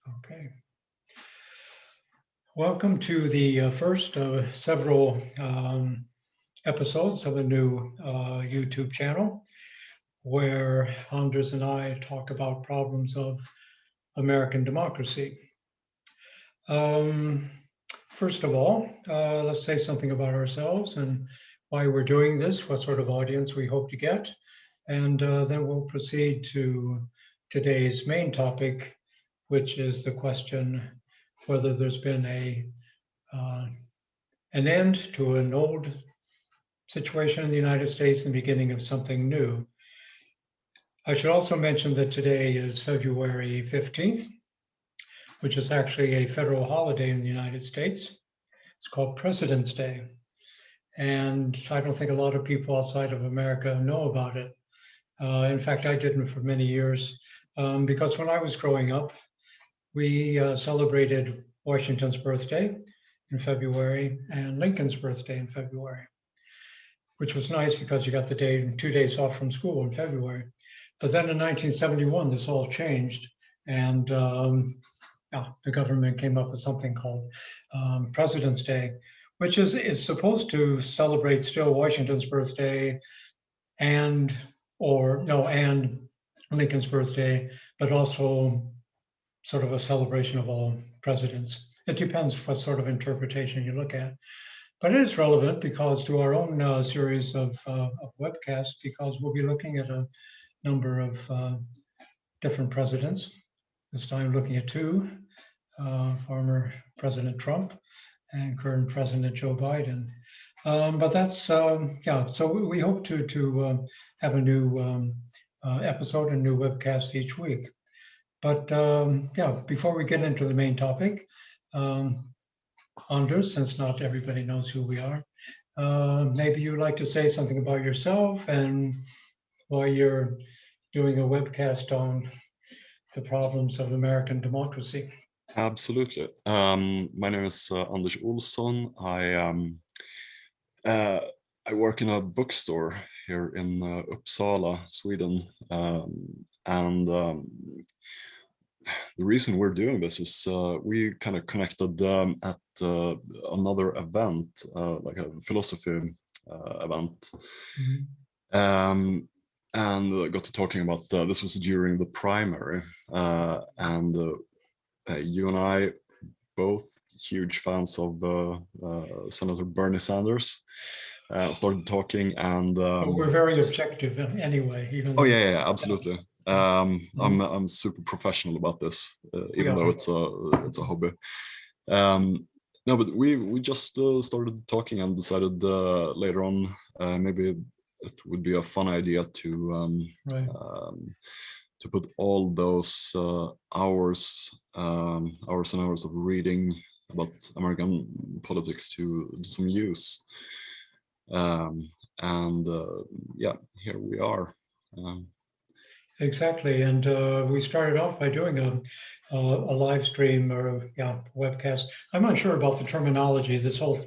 Okay. Welcome to the first of several episodes of a new YouTube channel where Anders and I talk about problems of American democracy. First of all, let's say something about ourselves and why we're doing this, what sort of audience we hope to get, and then we'll proceed to today's main topic, which is the question whether there's been an end to an old situation in the United States and the beginning of something new. I should also mention that today is February 15th, which is actually a federal holiday in the United States. It's called President's Day. And I don't think a lot of people outside of America know about it. In fact, I didn't for many years, because when I was growing up, we celebrated Washington's birthday in February and Lincoln's birthday in February, which was nice because you got the 2 days off from school in February. But then in 1971, this all changed, and the government came up with something called President's Day, which is supposed to celebrate still Washington's birthday and Lincoln's birthday, but also sort of a celebration of all presidents. It depends what sort of interpretation you look at. But it is relevant because to our own series of webcasts, because we'll be looking at a number of different presidents. This time looking at two, former President Trump and current President Joe Biden. But that's, so we hope to have a new episode, a new webcast each week. But before we get into the main topic, Anders, since not everybody knows who we are, maybe you'd like to say something about yourself and why you're doing a webcast on the problems of American democracy. Absolutely. My name is Anders Olsson. I work in a bookstore here in Uppsala, Sweden, and the reason we're doing this is we kind of connected at another event, like a philosophy event, and got to talking about this was during the primary, and you and I both huge fans of Senator Bernie Sanders. Started talking, and but we're very objective anyway. Even oh yeah, absolutely. I'm super professional about this, even though it's a hobby. No, but we just started talking and decided later on maybe it would be a fun idea to put all those hours and hours of reading about American politics to some use. Here we are. Exactly, and we started off by doing a live stream or webcast. I'm not sure about the terminology. This whole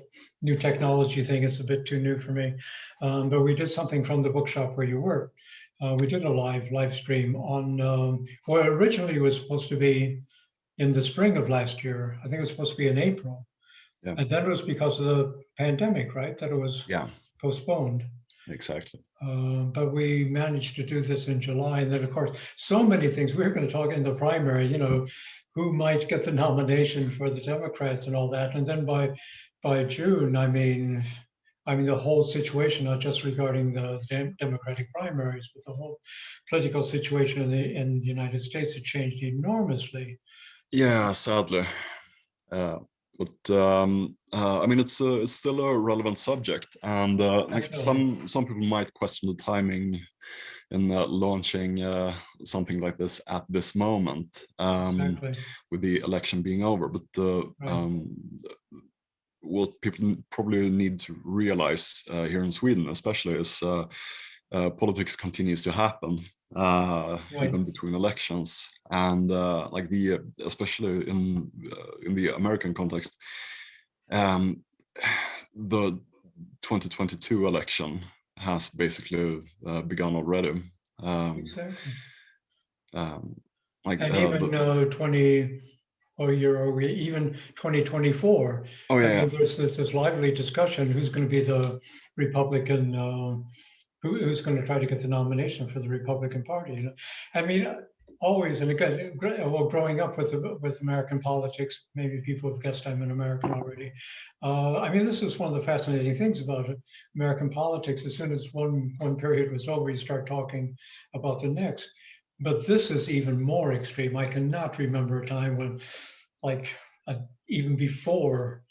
new technology thing is a bit too new for me, but we did something from the bookshop where you work. We did a live stream on what originally was supposed to be in the spring of last year. I think it was supposed to be in April, and then it was because of the pandemic, right? That it was postponed. Exactly. But we managed to do this in July. And then, of course, so many things. We're going to talk in the primary, who might get the nomination for the Democrats and all that. And then by June, I mean, the whole situation, not just regarding the Democratic primaries, but the whole political situation in the United States had changed enormously. Yeah, sadly. But I mean, it's still a relevant subject, and like some people might question the timing in launching something like this at this moment, with the election being over. But what people probably need to realize here in Sweden, especially, is politics continues to happen even between elections, and like especially in the American context, the 2022 election has basically begun already. Exactly. Like and even 20 or even 2024. Oh I yeah, mean, there's this lively discussion who's going to be the Republican, who's going to try to get the nomination for the Republican Party. You know, I mean, always, and again, well, growing up with American politics, maybe people have guessed I'm an American already. I mean, this is one of the fascinating things about American politics. As soon as one period was over, you start talking about the next. But this is even more extreme. I cannot remember a time when, like, even before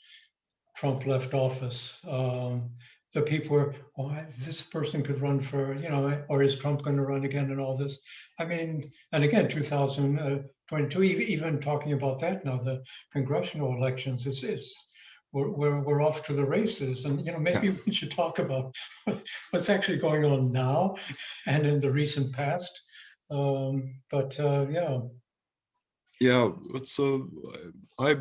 Trump left office, the people were, oh, this person could run for, you know, or is Trump going to run again and all this? I mean, and again, 2022, even talking about that now, the congressional elections, we're off to the races. And, you know, yeah. maybe we should talk about what's actually going on now and in the recent past. Yeah. Yeah, it's I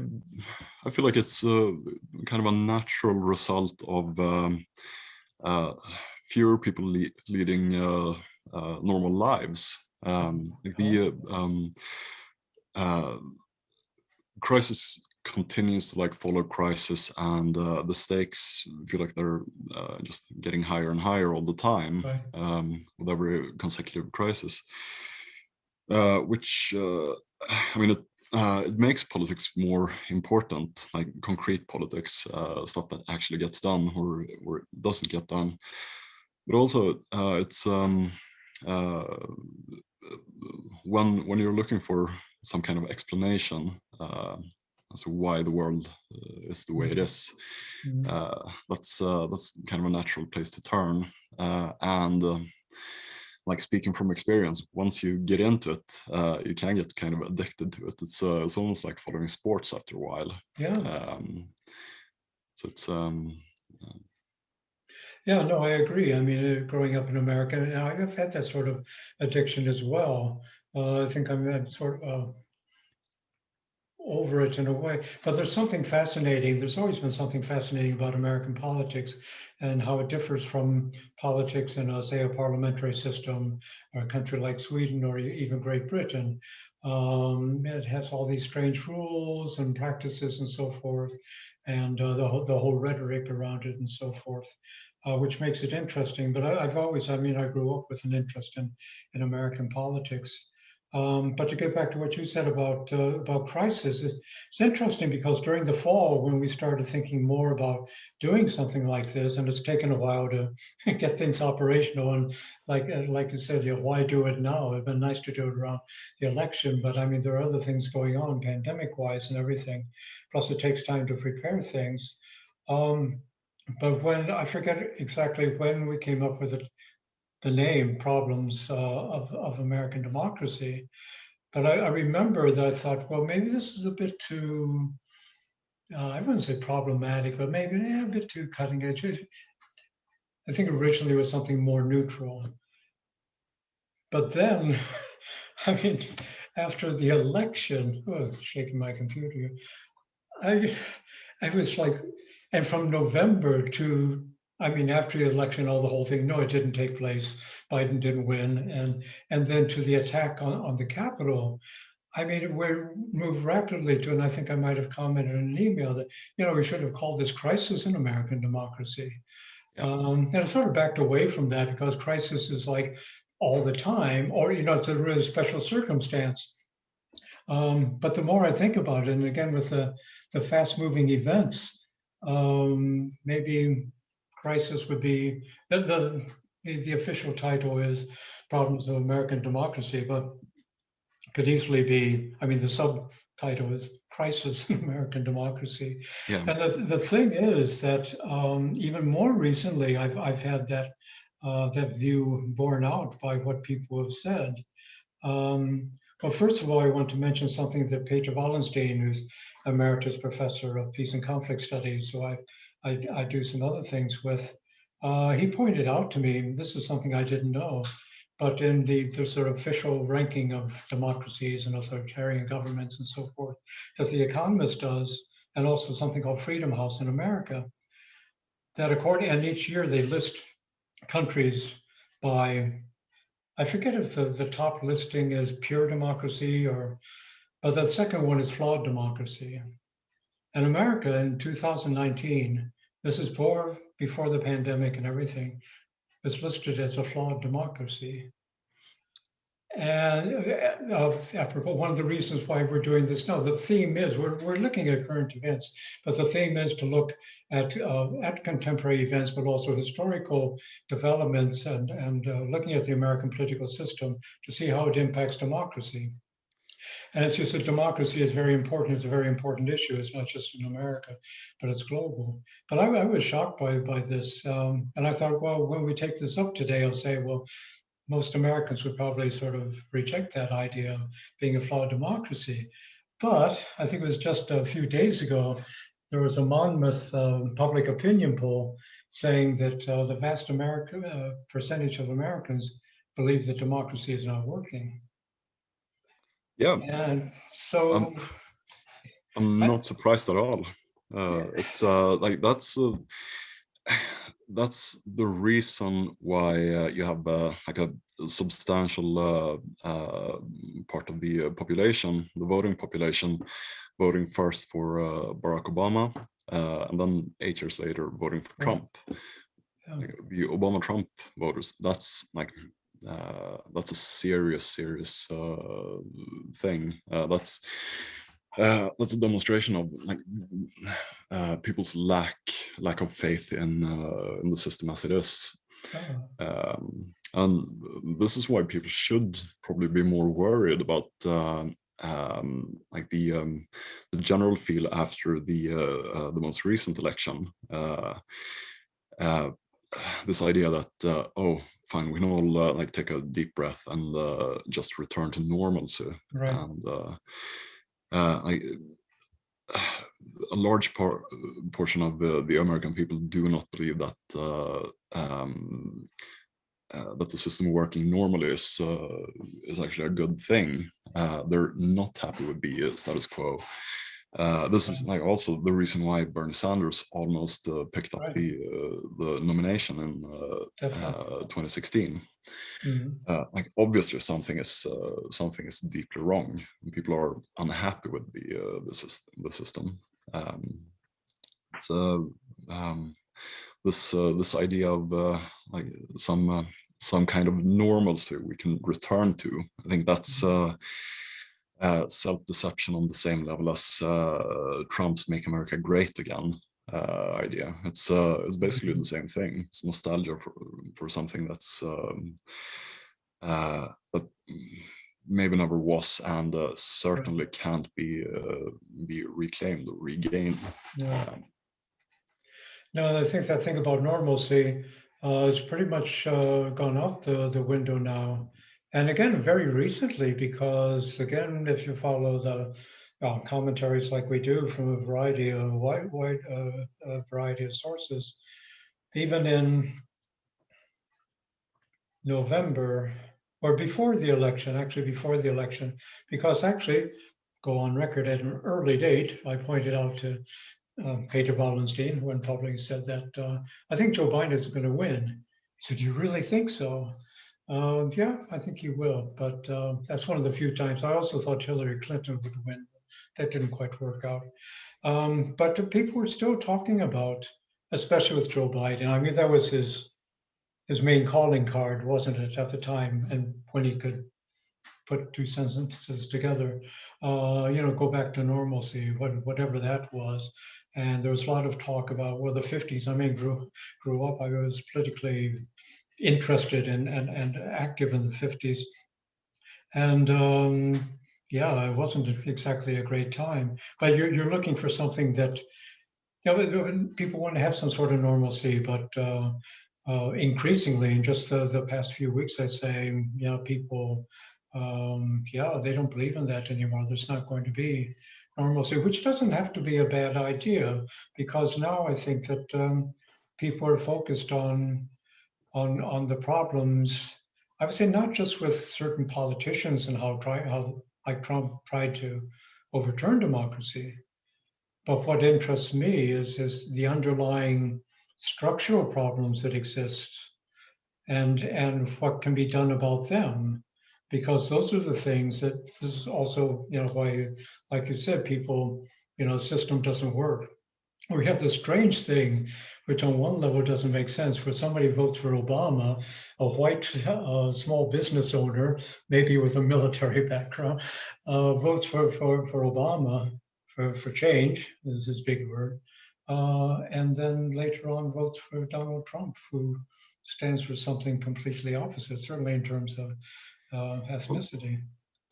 I feel like it's kind of a natural result of fewer people leading normal lives. Like the uh, crisis continues to like follow crisis, and the stakes feel like they're just getting higher and higher all the time Right. with every consecutive crisis, which I mean, it makes politics more important, like concrete politics, stuff that actually gets done or it doesn't get done. But also, it's uh, when you're looking for some kind of explanation as to why the world is the way it is, Mhm. that's kind of a natural place to turn. And like speaking from experience, once you get into it, you can get kind of addicted to it. It's almost like following sports after a while. Yeah. So it's Yeah, no, I agree. I mean, growing up in America, and I've had that sort of addiction as well. I think I'm sort of over it in a way. But there's something fascinating. There's always been something fascinating about American politics and how it differs from politics in, say, a parliamentary system or a country like Sweden or even Great Britain. It has all these strange rules and practices and so forth, and the whole rhetoric around it and so forth. Which makes it interesting, but I've always, I mean, I grew up with an interest in American politics. But to get back to what you said about crisis, it's interesting because during the fall, when we started thinking more about doing something like this, and it's taken a while to get things operational, and like you said, you know, why do it now? It'd been nice to do it around the election, but I mean, there are other things going on, pandemic-wise, and everything. Plus, it takes time to prepare things. Um, but when I forget exactly when we came up with the name "Problems of American Democracy," but I remember that I thought, well, maybe this is a bit too, I wouldn't say problematic, but maybe a bit too cutting edge. I think originally it was something more neutral. But then, I mean, after the election, oh, it's shaking my computer here. I, I was like, and from November to, I mean, after the election, all the whole thing, no, it didn't take place. Biden didn't win. And then to the attack on the Capitol, I mean, we moved rapidly to, and I think I might have commented in an email that, you know, we should have called this crisis in American democracy. yeah, And I sort of backed away from that because crisis is like all the time, or, you know, it's a really special circumstance. But the more I think about it, and again, with the fast moving events, maybe crisis would be the official title is Problems of American Democracy, but could easily be, I mean, the subtitle is Crisis in American Democracy. yeah, And the thing is that even more recently, I've had that view borne out by what people have said. Um, well, first of all, I want to mention something that Peter Wallenstein, who's Emeritus Professor of Peace and Conflict Studies, so I do some other things with, he pointed out to me, this is something I didn't know, but in the sort of official ranking of democracies and authoritarian governments and so forth, that The Economist does, and also something called Freedom House in America, that according, and each year they list countries by, I forget if the top listing is pure democracy or But the second one is flawed democracy. And America in 2019, this is before the pandemic and everything, is listed as a flawed democracy. And apropos, one of the reasons why we're doing this now, the theme is we're looking at current events, but the theme is to look at contemporary events, but also historical developments and looking at the American political system to see how it impacts democracy. And it's just that democracy is very important. It's a very important issue. It's not just in America, but it's global. But I was shocked by this. And I thought, well, when we take this up today, I'll say, well, most Americans would probably sort of reject that idea of being a flawed democracy. But I think it was just a few days ago, there was a Monmouth public opinion poll saying that the vast percentage of Americans believe that democracy is not working. Yeah. And so I'm not surprised at all. It's like that's the reason why you have like a substantial part of the population, the voting population, voting first for Barack Obama, and then 8 years later voting for Trump. Like, the Obama-Trump voters, that's a serious thing. That's a demonstration of like people's lack of faith in the system as it is. And this is why people should probably be more worried about like the general feel after the most recent election. This idea that oh, fine, we can all like take a deep breath and just return to normalcy. Right. And a large portion of the American people do not believe that that the system working normally is actually a good thing. They're not happy with the status quo. This is like also the reason why Bernie Sanders almost picked up the nomination in 2016. Like obviously something is deeply wrong. People are unhappy with the system. This idea of like some kind of normalcy we can return to. I think that's self-deception on the same level as Trump's "Make America Great Again" idea. It's basically the same thing. It's nostalgia for something that's that maybe never was, and certainly can't be reclaimed or regained. No, I think that thing about normalcy is pretty much gone out the window now. And again, very recently, because again, if you follow the commentaries like we do from a variety of variety of sources, even in November or before the election, because actually, go on record at an early date, I pointed out to Peter Wallenstein, who in public said that I think Joe Biden is going to win. He said, "Do you really think so?" Yeah, I think he will, but that's one of the few times. I also thought Hillary Clinton would win. That didn't quite work out. But people were still talking about, especially with Joe Biden. I mean, that was his main calling card, wasn't it, at the time? And when he could put two sentences together, go back to normalcy, whatever that was. And there was a lot of talk about, well, the 50s. I mean, grew up. I was politically interested and active in the 50s. And yeah, it wasn't exactly a great time. But you're looking for something that, people want to have some sort of normalcy, but increasingly in just the past few weeks, I'd say, people, they don't believe in that anymore. There's not going to be normalcy, which doesn't have to be a bad idea, because now I think that people are focused on the problems. I would say not just with certain politicians and how like Trump tried to overturn democracy, but what interests me is the underlying structural problems that exist and what can be done about them. because those are the things that this is also, why, like you said, people, the system doesn't work. We have this strange thing, which on one level doesn't make sense, where somebody votes for Obama, a white small business owner, maybe with a military background, votes for Obama for change, is his big word, and then later on votes for Donald Trump, who stands for something completely opposite, certainly in terms of ethnicity.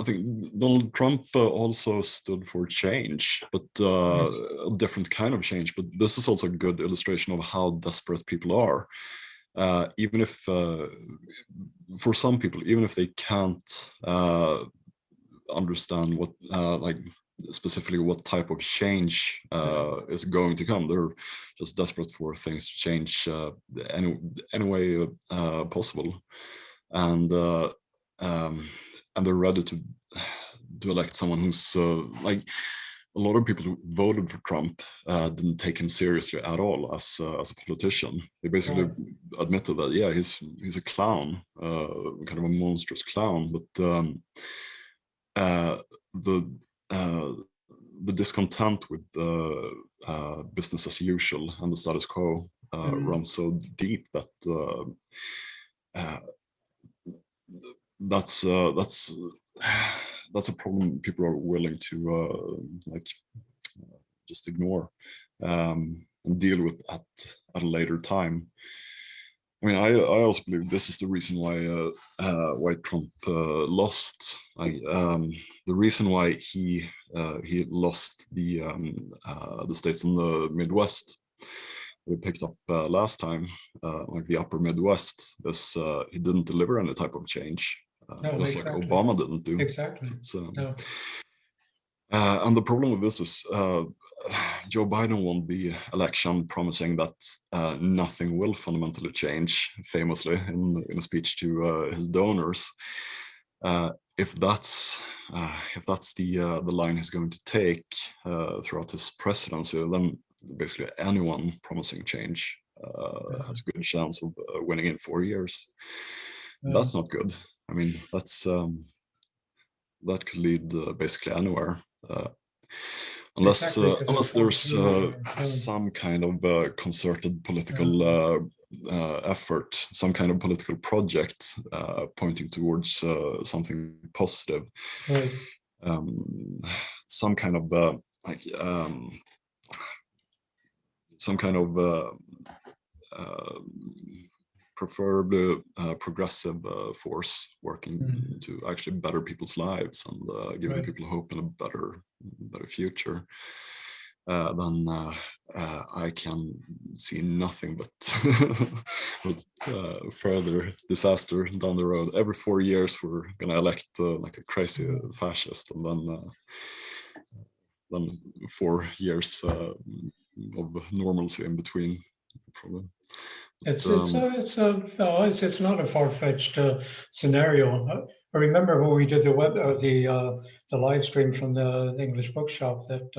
I think Donald Trump also stood for change, but a different kind of change. But this is also a good illustration of how desperate people are. Even if, for some people, even if they can't understand what, like specifically what type of change is going to come, they're just desperate for things to change any way possible, and they're ready to elect someone who's like, a lot of people who voted for Trump didn't take him seriously at all as a politician. They basically admitted that, yeah, he's a clown, kind of a monstrous clown. But the discontent with business as usual and the status quo runs so deep that that's a problem people are willing to just ignore and deal with at a later time. I mean, I also believe this is the reason why Trump lost. The reason why he lost the states in the Midwest we picked up last time, like the upper Midwest, is he didn't deliver any type of change. No, just exactly. like Obama didn't do. Exactly. So, no. And the problem with this is Joe Biden won the election promising that nothing will fundamentally change, famously in a speech to his donors. If that's the line he's going to take throughout his presidency, then basically anyone promising change has a good chance of winning in 4 years. That's not good. I mean, that could lead basically anywhere, unless there's some kind of concerted political effort, some kind of political project pointing towards something positive, right. Some kind of some kind of preferably progressive force working to actually better people's lives and giving people hope in a better future. Then I can see nothing but further disaster down the road. Every 4 years we're gonna elect like a crazy fascist, and then 4 years of normalcy in between, probably. It's not a far-fetched scenario. I remember when we did the live stream from the English bookshop that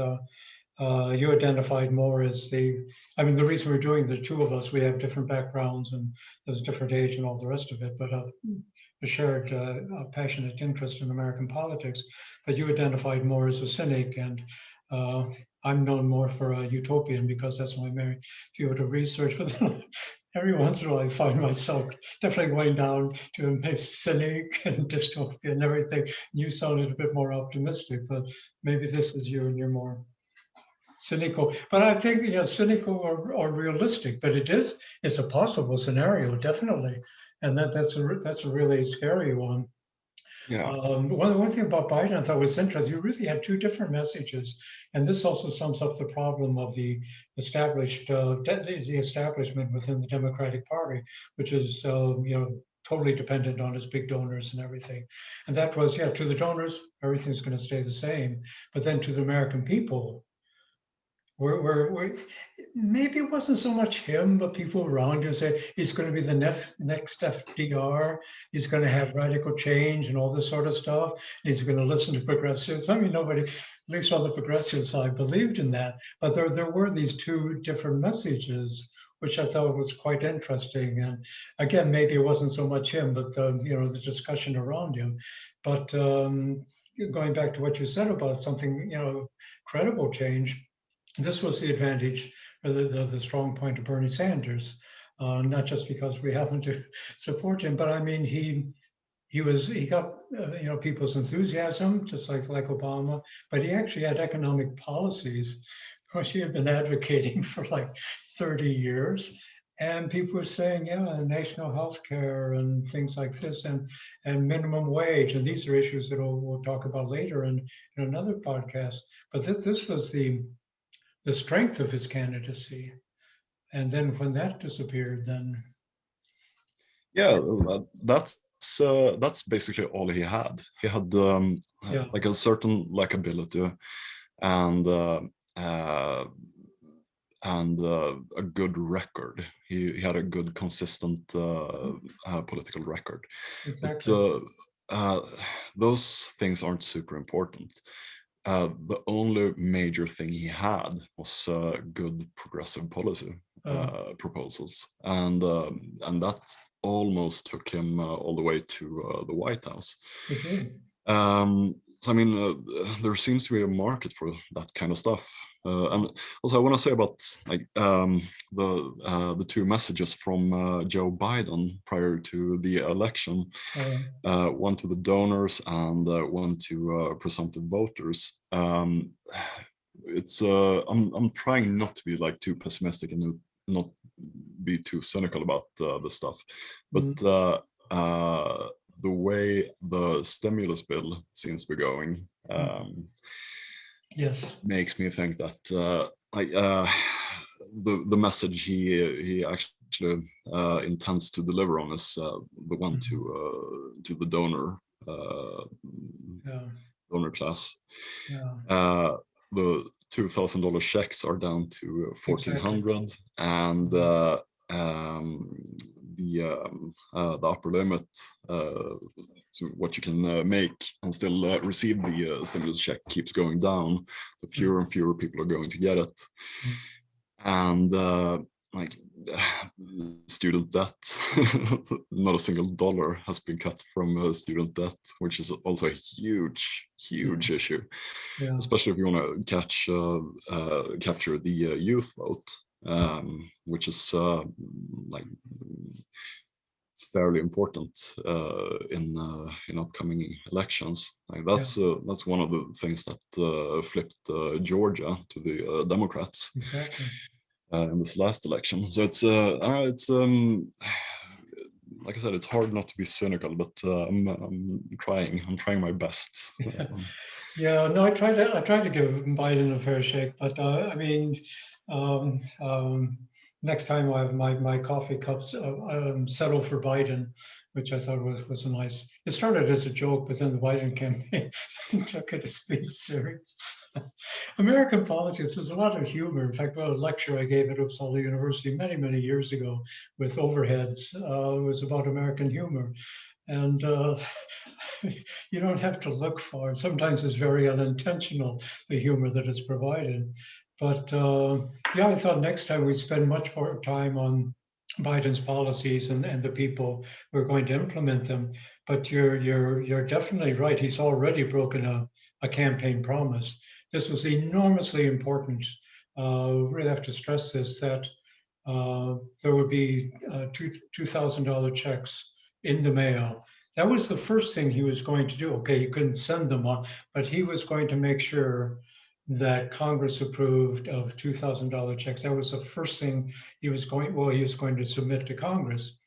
you identified more as the reason we're doing the two of us, we have different backgrounds and there's different age and all the rest of it, but a shared passionate interest in American politics. But you identified more as a cynic, and I'm known more for a utopian because that's my main field of research. But every once in a while I find myself definitely going down to a cynic and dystopian and everything. You sounded a bit more optimistic, but maybe this is you and you're more cynical. But I think, cynical or realistic, but it's a possible scenario, definitely. And that's a really scary one. Yeah. One thing about Biden I thought was interesting, you really had two different messages. And this also sums up the problem of the establishment within the Democratic Party, which is, totally dependent on its big donors and everything. And that was, to the donors, everything's going to stay the same. But then to the American people, where maybe it wasn't so much him, but people around him say he's going to be the next FDR. He's going to have radical change and all this sort of stuff. He's going to listen to progressives. I mean, nobody, at least on the progressive side, believed in that. But there were these two different messages, which I thought was quite interesting. And again, maybe it wasn't so much him, but the discussion around him. But going back to what you said about something, credible change, this was the advantage, or the strong point of Bernie Sanders, not just because we happen to support him, but I mean, he got people's enthusiasm, just like Obama, but he actually had economic policies which he had been advocating for like 30 years. And people were saying, yeah, national health care and things like this, and minimum wage. And these are issues that we'll talk about later in another podcast. But this was the strength of his candidacy. And then when that disappeared, then Yeah, that's basically all he had. He had like a certain likability and a good record. He had a good, consistent political record. Exactly. But those things aren't super important. The only major thing he had was good progressive policy proposals, and that almost took him all the way to the White House. So I mean, there seems to be a market for that kind of stuff. And also, I want to say about like the two messages from Joe Biden prior to the election, one to the donors and one to presumptive voters. It's I'm trying not to be like too pessimistic and not be too cynical about this stuff, but the way the stimulus bill seems to be going makes me think that the message he actually intends to deliver on is the one to the donor donor class. The $2,000 checks are down to $1,400, and the upper limit to what you can make and still receive the stimulus check keeps going down. So fewer and fewer people are going to get it, and like student debt, not a single dollar has been cut from student debt, which is also a huge issue, especially if you want to capture the youth vote, which is like fairly important in upcoming elections. Like that's one of the things that flipped Georgia to the Democrats. Exactly. In this last election. So it's like I said, it's hard not to be cynical, but I'm trying my best. No, I try to give Biden a fair shake, but I mean, next time I have my coffee cups settle for Biden, which I thought was a nice. It started as a joke, but then the Biden campaign took it as being serious. American politics, there's a lot of humor. In fact, a lecture I gave at Uppsala University many years ago with overheads was about American humor. And you don't have to look for it. Sometimes it's very unintentional, the humor that is provided. But I thought next time we'd spend much more time on Biden's policies and the people who are going to implement them. But you're definitely right. He's already broken a campaign promise. This was enormously important. Really have to stress this, that there would be $2,000 checks in the mail. That was the first thing he was going to do. Okay, he couldn't send them on, but he was going to make sure that Congress approved of $2,000 checks. That was the first thing he was going to submit to Congress.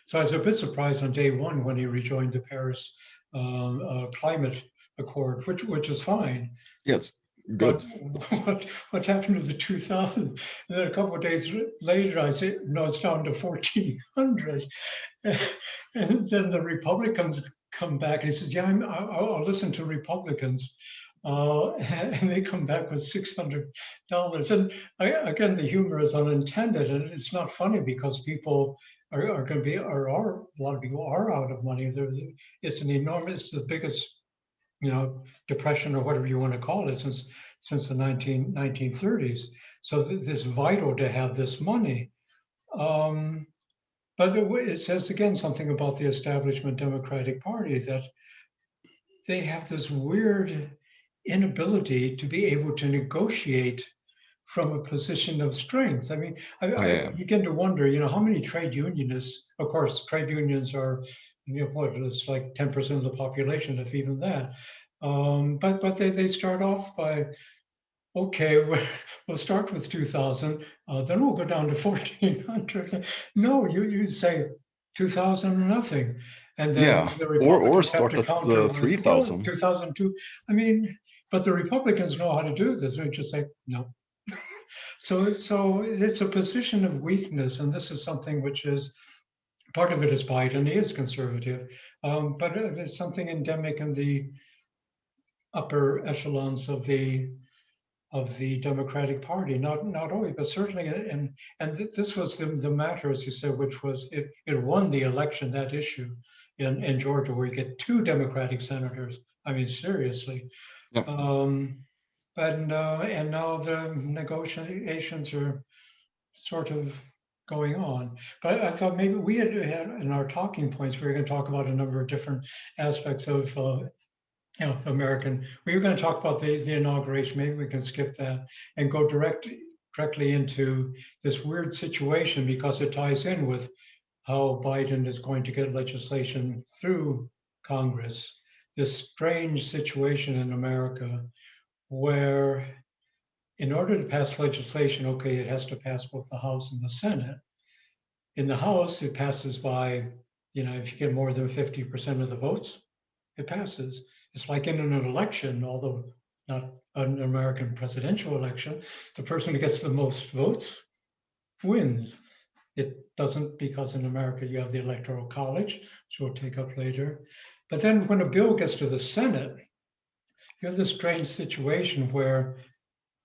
So I was a bit surprised on day one when he rejoined the Paris Climate Accord, which is fine. Yes. Good. But what happened to the 2,000? And then a couple of days later, I said, no, it's down to 1,400. And then the Republicans come back and he says, I'll listen to Republicans. and they come back with $600. And again, the humor is unintended, and it's not funny because people are going to be, or are, a lot of people are out of money. It's an enormous, it's the biggest, depression or whatever you want to call it since the 1930s. So it's vital to have this money. But it says again something about the establishment Democratic Party, that they have this weird inability to be able to negotiate from a position of strength. I mean, I begin to wonder, how many trade unionists, of course, trade unions are, it's like 10% of the population, if even that. But they start off by, okay, we'll start with 2,000, then we'll go down to 1,400. No, you say 2,000 or nothing. And then the Republicans start have to counter at 3,000. 2002. I mean, but the Republicans know how to do this. They just say, no. So it's a position of weakness. And this is something which is, part of it is Biden, he is conservative, but it's something endemic in the upper echelons of the Democratic Party, not only, but certainly, and this was the matter, as you said, which was it won the election, that issue in Georgia, where you get 2 Democratic senators. I mean, seriously. Yep. And now the negotiations are sort of going on. But I thought maybe we had in our talking points, we were going to talk about a number of different aspects of American. We were going to talk about the inauguration. Maybe we can skip that and go directly into this weird situation, because it ties in with how Biden is going to get legislation through Congress. This strange situation in America where, in order to pass legislation, okay, it has to pass both the House and the Senate. In the House, it passes by, if you get more than 50% of the votes, it passes. It's like in an election, although not an American presidential election, the person who gets the most votes wins. It doesn't, because in America you have the Electoral College, which we'll take up later. But then when a bill gets to the Senate, you have this strange situation where,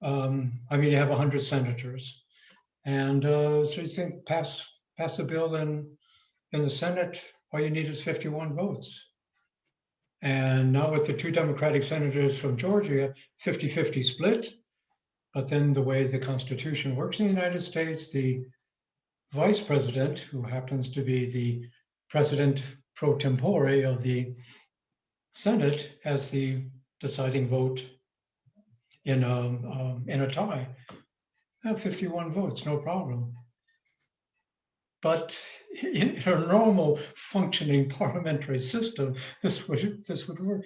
you have 100 senators. And so you think pass a bill in the Senate, all you need is 51 votes. And now with the 2 Democratic senators from Georgia, 50-50 split. But then the way the Constitution works in the United States, the vice president, who happens to be the president pro tempore of the Senate, has the deciding vote in a tie. 51 votes, no problem. But in a normal functioning parliamentary system, this would work.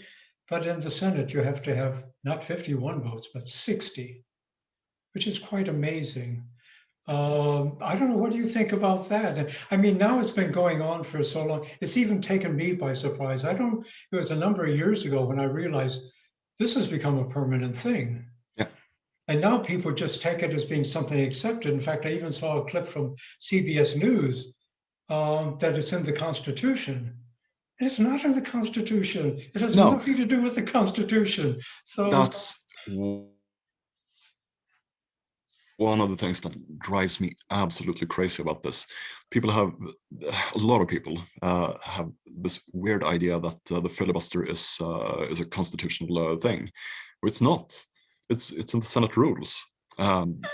But in the Senate, you have to have not 51 votes, but 60, which is quite amazing. I don't know, what do you think about that? I mean, now it's been going on for so long. It's even taken me by surprise. It was a number of years ago when I realized this has become a permanent thing. And now people just take it as being something accepted. In fact, I even saw a clip from CBS News that it's in the Constitution. It's not in the Constitution. It has nothing to do with the Constitution. So that's one of the things that drives me absolutely crazy about this. A lot of people have this weird idea that the filibuster is a constitutional thing. But it's not. It's in the Senate rules. And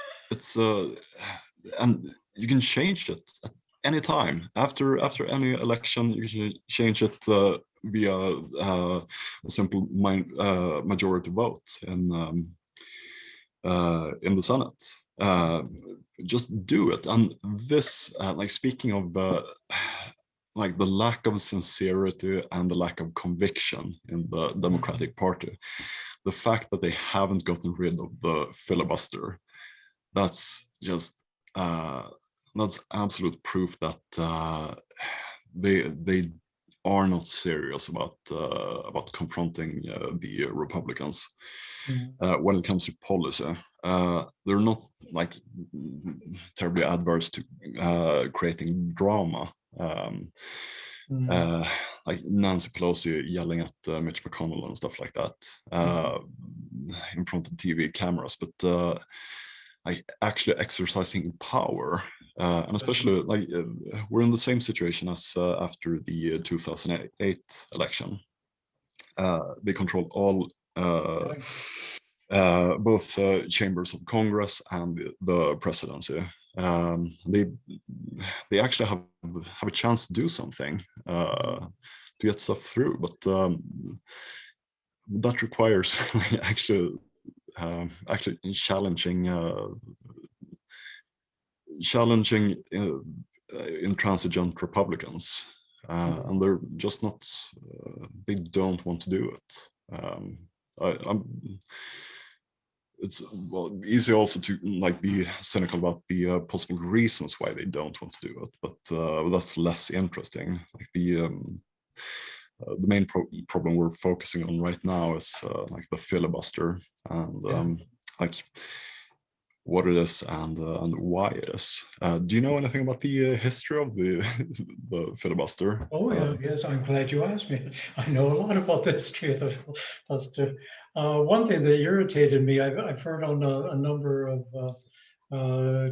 you can change it at any time. After any election, you can change it via a simple majority vote in the Senate. Just do it. And this, speaking of the lack of sincerity and the lack of conviction in the Democratic Party, the fact that they haven't gotten rid of the filibuster, that's just that's absolute proof that they are not serious about confronting the Republicans. When it comes to policy. They're not terribly adverse to creating drama. like Nancy Pelosi yelling at Mitch McConnell and stuff like that in front of TV cameras, but like actually exercising power, and especially like we're in the same situation as after the 2008 election. They control all both chambers of Congress and the presidency. They actually have a chance to do something to get stuff through, but that requires actually challenging intransigent Republicans, and they're just not. They don't want to do it. It's easy also to like be cynical about the possible reasons why they don't want to do it, but that's less interesting. Like the main problem we're focusing on right now is like the filibuster and like what it is and why it is. Do you know anything about the history of the filibuster? Oh, yeah, yes, I'm glad you asked me. I know a lot about the history of the filibuster. One thing that irritated me, I've heard on a number of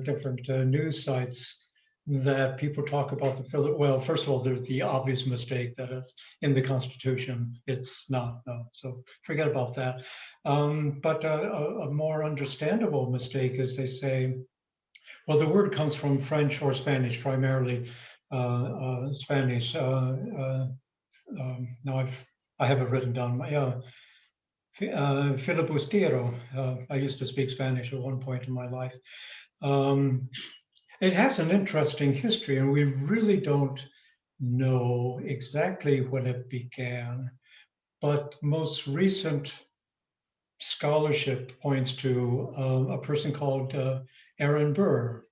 different news sites that people talk about the filibuster. Well, first of all, there's the obvious mistake that it's in the Constitution. It's not, no, so forget about that. But a more understandable mistake is they say, well, the word comes from French or Spanish, primarily Spanish. Now I have it written down. Filibustero. I used to speak Spanish at one point in my life. It has an interesting history, and we really don't know exactly when it began. But most recent scholarship points to a person called Aaron Burr,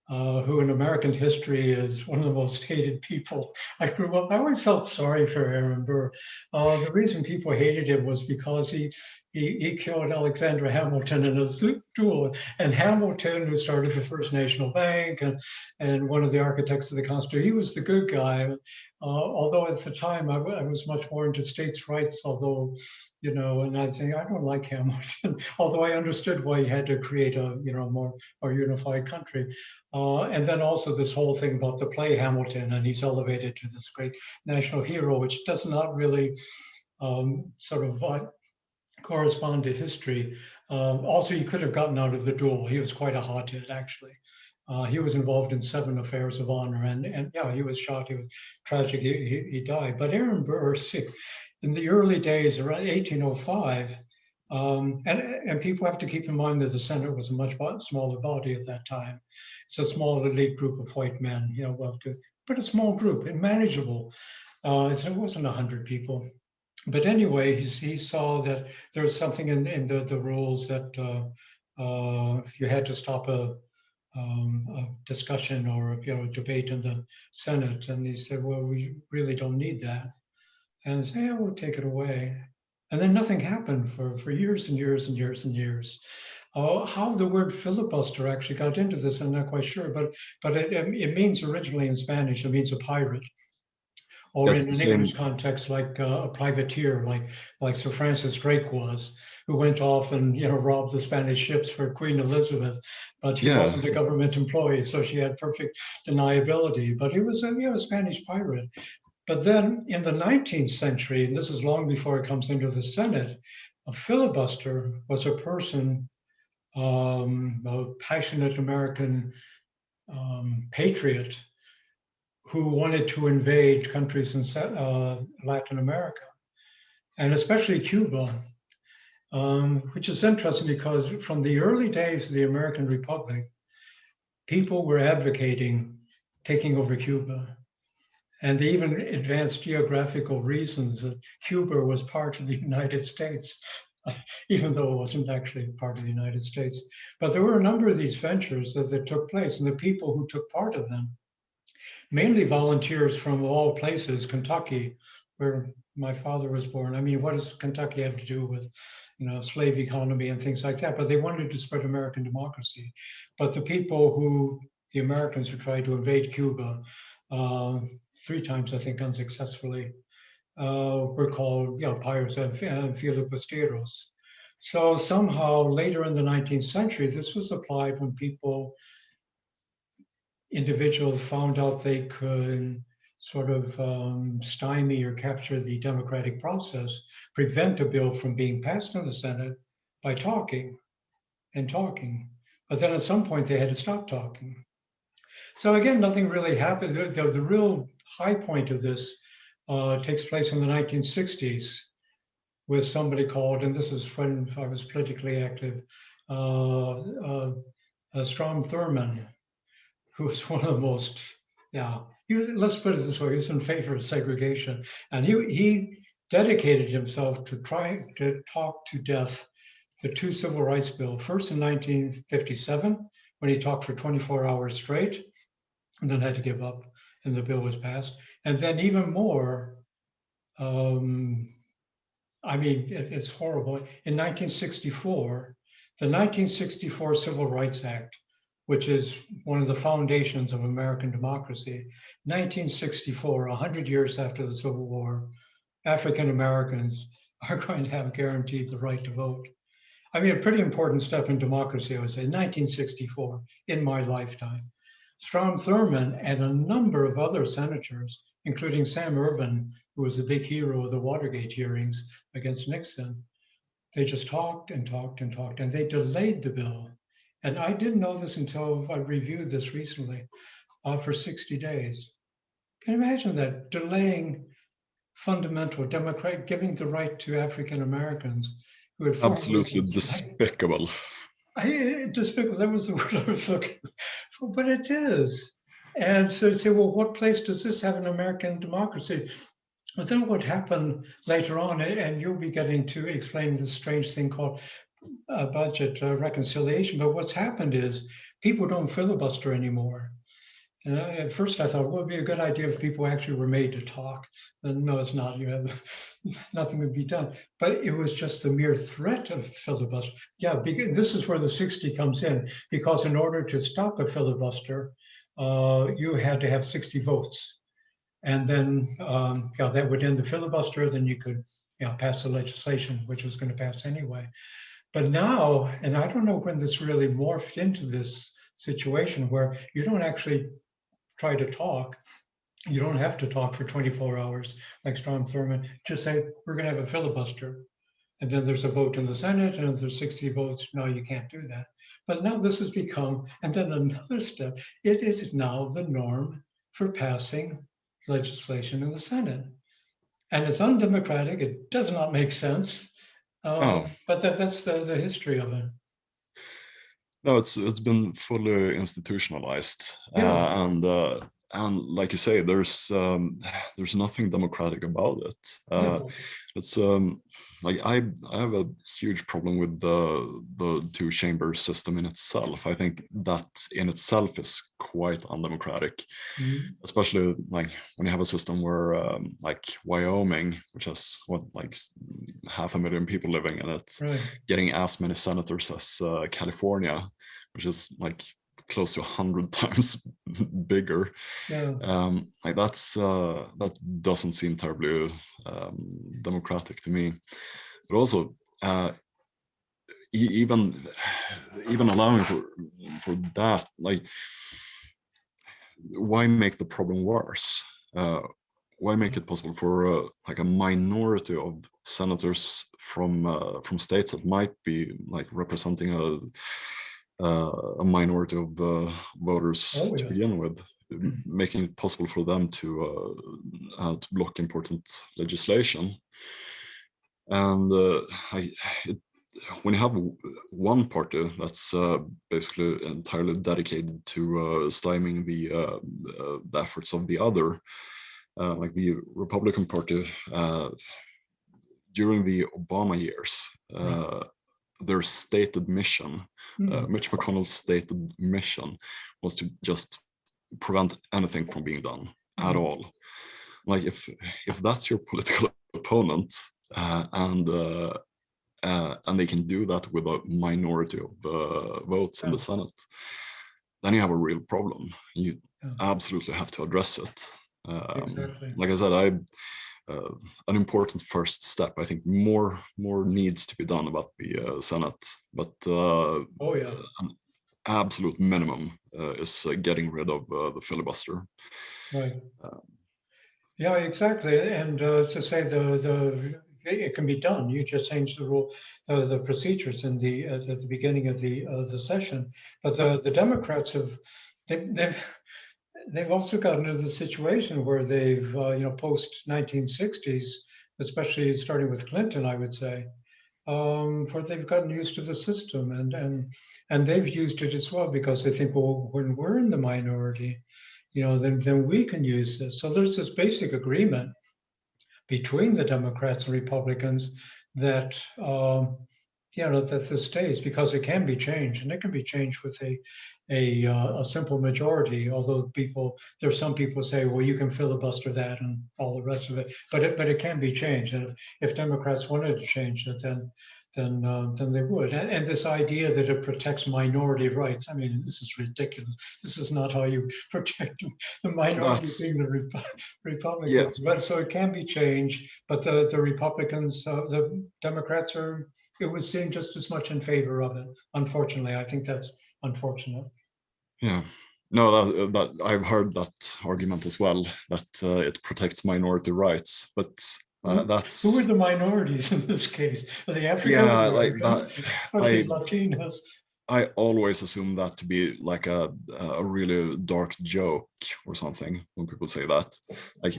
who in American history is one of the most hated people. I grew up, I always felt sorry for Aaron Burr. The reason people hated him was because he killed Alexander Hamilton in a duel. And Hamilton, who started the First National Bank and one of the architects of the Constitution, he was the good guy. Although at the time I was much more into states' rights, although, you know, and I'd say I don't like Hamilton, although I understood why he had to create a, you know, more unified country. And then also this whole thing about the play Hamilton, and he's elevated to this great national hero, which does not really sort of correspond to history. Also, he could have gotten out of the duel. He was quite a hothead, actually. He was involved in 7 affairs of honor, and yeah, he was shot. He was tragic. He died. But Aaron Burr, in the early days, around 1805, and people have to keep in mind that the Senate was a much smaller body at that time. It's a small elite group of white men, you know, but a small group and manageable. It wasn't 100 people. But anyway, he saw that there was something in the rules that you had to stop a discussion or, you know, debate in the Senate. And he said, well, we really don't need that. And say, yeah, we'll take it away. And then nothing happened for years and years and years and years. How the word filibuster actually got into this, I'm not quite sure, but it means originally in Spanish, it means a pirate. Or in an English context, like a privateer, like Sir Francis Drake was, who went off and, you know, robbed the Spanish ships for Queen Elizabeth, but he wasn't a government employee, so she had perfect deniability. But he was a Spanish pirate. But then in the 19th century, and this is long before it comes into the Senate, a filibuster was a person, a passionate American patriot who wanted to invade countries in Latin America, and especially Cuba, which is interesting because from the early days of the American Republic, people were advocating taking over Cuba. And they even advanced geographical reasons that Cuba was part of the United States, even though it wasn't actually part of the United States. But there were a number of these ventures that took place, and the people who took part of them, mainly volunteers from all places, Kentucky, where my father was born. I mean, what does Kentucky have to do with, you know, slave economy and things like that? But they wanted to spread American democracy. But the Americans who tried to invade Cuba, 3 times, I think, unsuccessfully, were called, pirates and filibusteros. So somehow later in the 19th century, this was applied when individuals found out they could sort of stymie or capture the democratic process, prevent a bill from being passed in the Senate by talking and talking. But then at some point they had to stop talking. So again, nothing really happened. The real high point of this takes place in the 1960s with somebody called, and this is when I was politically active, Strom Thurmond, who was one of the most, let's put it this way, he was in favor of segregation. And he dedicated himself to trying to talk to death the 2 civil rights bills, first in 1957, when he talked for 24 hours straight, and then had to give up, and the bill was passed. And then even more, it's horrible. In 1964, the 1964 Civil Rights Act, which is one of the foundations of American democracy, 1964, 100 years after the Civil War, African Americans are going to have guaranteed the right to vote. A pretty important step in democracy, I would say, 1964, in my lifetime. Strom Thurmond and a number of other senators, including Sam Ervin, who was the big hero of the Watergate hearings against Nixon, they just talked and talked and talked, and they delayed the bill. And I didn't know this until I reviewed this recently, for 60 days. Can you imagine that? Delaying fundamental democratic, giving the right to African Americans who had Absolutely despicable. Despicable, that was the word I was looking for, but it is. And so you say, well, what place does this have in American democracy? But then what happened later on, and you'll be getting to explain this strange thing called budget reconciliation, but what's happened is people don't filibuster anymore. At first I thought, well, it would be a good idea if people actually were made to talk. And no, it's not. Nothing would be done. But it was just the mere threat of filibuster. This is where the 60 comes in, because in order to stop a filibuster, you had to have 60 votes. And then that would end the filibuster. Then you could pass the legislation, which was going to pass anyway. But now, and I don't know when this really morphed into this situation where you don't actually try to talk. You don't have to talk for 24 hours like Strom Thurmond. Just say, we're going to have a filibuster. And then there's a vote in the Senate, and if there's 60 votes, no, you can't do that. But now this has become, and then another step, it is now the norm for passing legislation in the Senate. And it's undemocratic. It does not make sense. But that's the history of it. No, it's been fully institutionalized, and like you say, there's nothing democratic about it. It's like I have a huge problem with the two-chamber system in itself. I think that in itself is quite undemocratic, especially like when you have a system where like Wyoming, which has like 500,000 people living in it, getting as many senators as California, which is like close to 100 times bigger. Like that doesn't seem terribly democratic to me. But also even allowing for that, like, why make the problem worse? Why make it possible for like a minority of senators from states that might be like representing a minority of voters to begin with, making it possible for them to block important legislation? And when you have one party that's basically entirely dedicated to stymieing the efforts of the other, like the Republican Party during the Obama years, their stated mission, Mitch McConnell's stated mission, was to just prevent anything from being done at all. Like if that's your political opponent, and they can do that with a minority of votes in the Senate, then you have a real problem. You absolutely have to address it. Exactly. Like I said, an important first step. I think more needs to be done about the Senate, but Oh, yeah. an absolute minimum is getting rid of the filibuster. Right. Uh, Yeah, exactly. And to say it can be done. You just change the rule, the procedures in the at the beginning of the session. But the Democrats have they've they've also gotten into the situation where they've post 1960s, especially starting with Clinton, I would say, where they've gotten used to the system and they've used it as well because they think, well, when we're in the minority, then we can use this. So there's this basic agreement between the Democrats and Republicans that that this stays because it can be changed and it can be changed with a simple majority. Although there's some people say, well, you can filibuster that and all the rest of it, but it can be changed. And if Democrats wanted to change it, then they would. And this idea that it protects minority rights, I mean, this is ridiculous. This is not how you protect the minority that's being the yeah, Republicans. But so it can be changed. But the Republicans, the Democrats it was seen just as much in favor of it. Unfortunately, I think that's unfortunate. yeah. No, that I've heard that argument as well, that it protects minority rights, but Who are that's the minorities in this case? Are they African yeah, like that. Americans? Are they I Latinos? I always assume that to be like a really dark joke or something when people say that. Like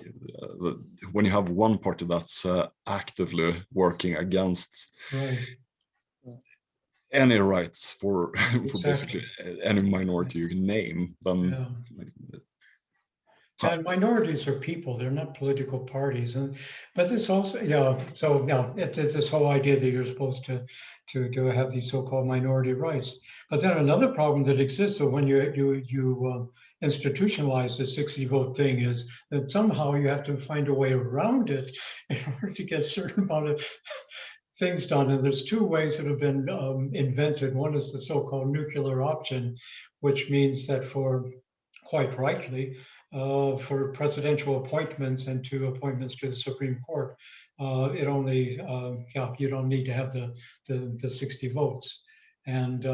when you have one party that's actively working against Right. any rights for for basically Exactly. any minority you can name, then Yeah. like, And minorities are people; they're not political parties. And but this also, So it's this whole idea that you're supposed to have these so-called minority rights. But then another problem that exists, so when you institutionalize the 60 vote thing, is that somehow you have to find a way around it in order to get a certain amount of things done. And there's two ways that have been invented. One is the so-called nuclear option, which means that quite rightly, for presidential appointments and to appointments to the Supreme Court, it only, you don't need to have the 60 votes. And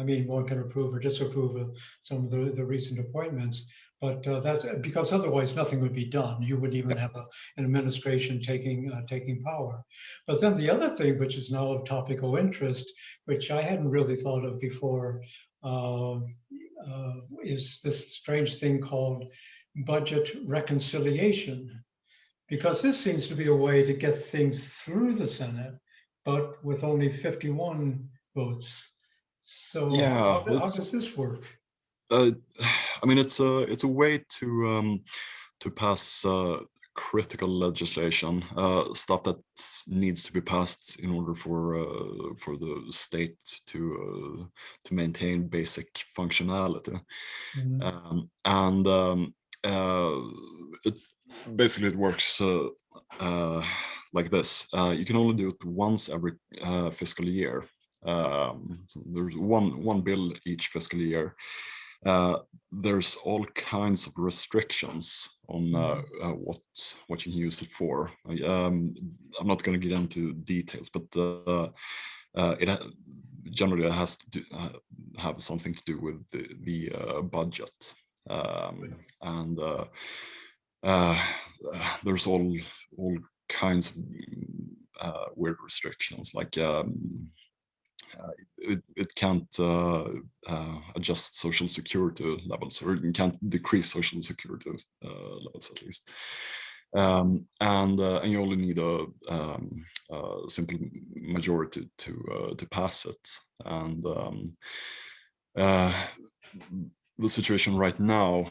I mean, one can approve or disapprove of some of the recent appointments, but that's because otherwise nothing would be done. You wouldn't even have an administration taking power. But then the other thing, which is now of topical interest, which I hadn't really thought of before, uh, is this strange thing called budget reconciliation, because this seems to be a way to get things through the Senate, but with only 51 votes. So yeah, how does this work? uh, I mean it's a way to pass critical legislation, stuff that needs to be passed in order for the state to maintain basic functionality. Mhm. And it basically it works like this. You can only do it once every fiscal year. So there's one bill each fiscal year. There's all kinds of restrictions on what you can use it for. I'm not going to get into details, but generally it has to have something to do with the budget, and there's all kinds of weird restrictions, like it can't adjust social security levels, or it can't decrease social security levels, at least. And you only need a simple majority to pass it. And the situation right now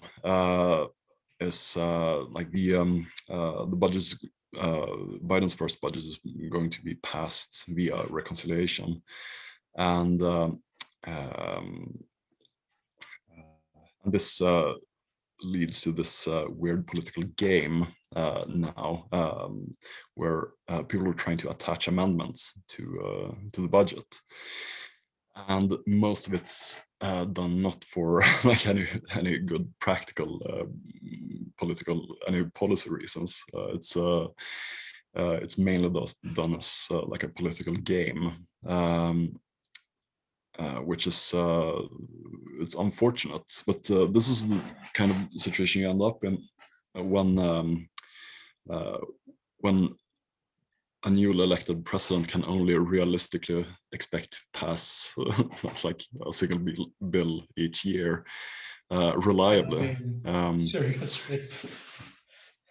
is like the budget's Biden's first budget is going to be passed via reconciliation, and this leads to this weird political game now, where people are trying to attach amendments to the budget, and most of it's done not for like any good practical any policy reasons. It's mainly done as like a political game, which is it's unfortunate. But this is the kind of situation you end up in when a newly elected president can only realistically expect to pass that's like a single bill each year reliably. Seriously.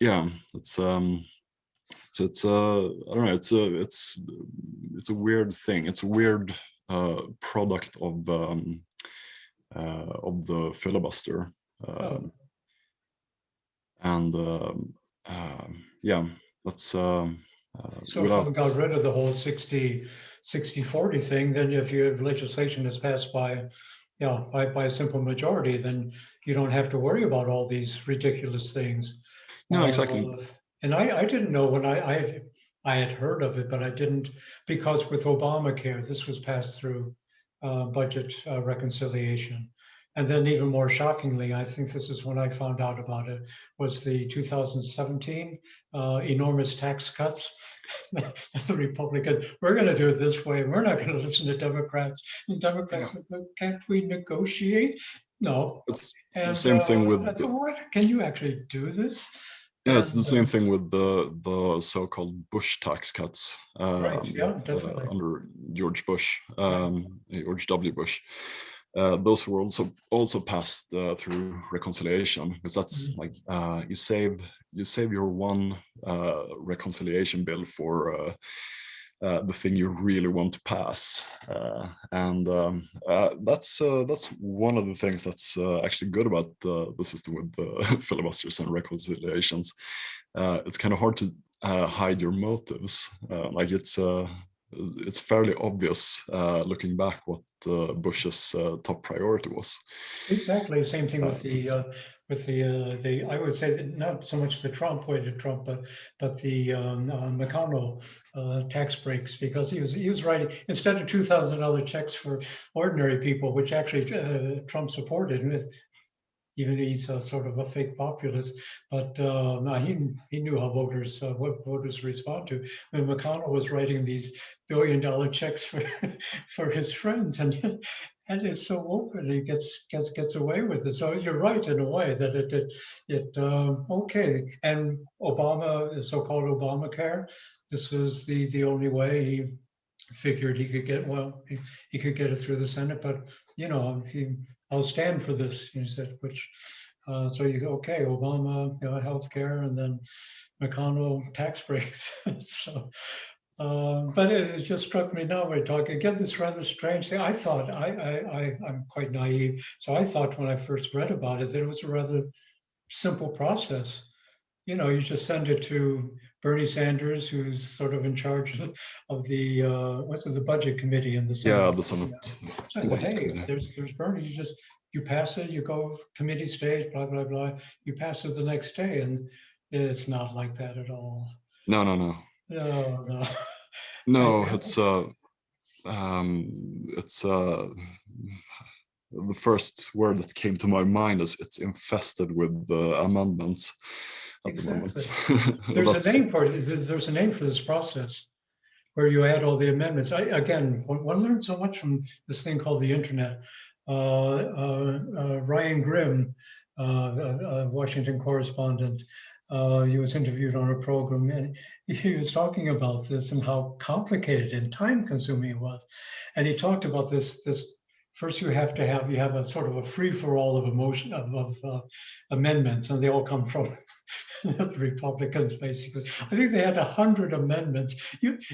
Yeah, it's I don't know. It's a weird thing. It's a weird product of the filibuster, and yeah, that's. So if one got rid of the whole 60-40 thing, then if your legislation is passed by a simple majority, then you don't have to worry about all these ridiculous things. No, exactly. And I didn't know when I had heard of it, but I didn't, because with Obamacare, this was passed through budget reconciliation. And then even more shockingly, I think this is when I found out about it, was the 2017 enormous tax cuts. The Republicans, we're going to do it this way. We're not going to listen to Democrats. And Democrats, can't we negotiate? No. It's the same thing with. What? Can you actually do this? Yeah, it's the same thing with the so-called Bush tax cuts. Right. Yeah, definitely. Under George Bush, George W. Bush. Those were also passed through reconciliation, because that's like you save your one reconciliation bill for the thing you really want to pass, and that's one of the things that's actually good about the system with the filibusters and reconciliations. It's kind of hard to hide your motives. Like it's fairly obvious looking back what Bush's top priority was. Exactly, same thing with the I would say that not so much the Trump way to Trump, but the McConnell tax breaks, because he was writing, instead of $2,000 checks for ordinary people, which actually Trump supported. Even he's sort of a fake populist, but no, he knew how what voters respond to. When McConnell was writing these $1 billion checks for his friends, and it's so open, he gets away with it. So you're right in a way that it okay. And Obama, the so-called Obamacare, this was the only way he figured he could get, he could get it through the Senate. But I'll stand for this, he said, which, so okay, Obama, healthcare, and then McConnell tax breaks. So, but it just struck me now we're talking again, this rather strange thing. I thought, I'm quite naive, so I thought when I first read about it that it was a rather simple process. You just send it to Bernie Sanders, who's sort of in charge of the the budget committee in the Senate. Yeah, the Senate. So I thought, hey, there's Bernie. You pass it, you go committee stage, blah blah blah. You pass it the next day, and it's not like that at all. No. No, it's the first word that came to my mind is it's infested with amendments. At the moment. There's a name for it. There's a name for this process where you add all the amendments. One learned so much from this thing called the internet. Ryan Grimm, a Washington correspondent, he was interviewed on a program, and he was talking about this and how complicated and time-consuming it was. And he talked about this. First, you have a sort of a free-for-all of amendments, and they all come from the Republicans, basically. I think they had 100 amendments.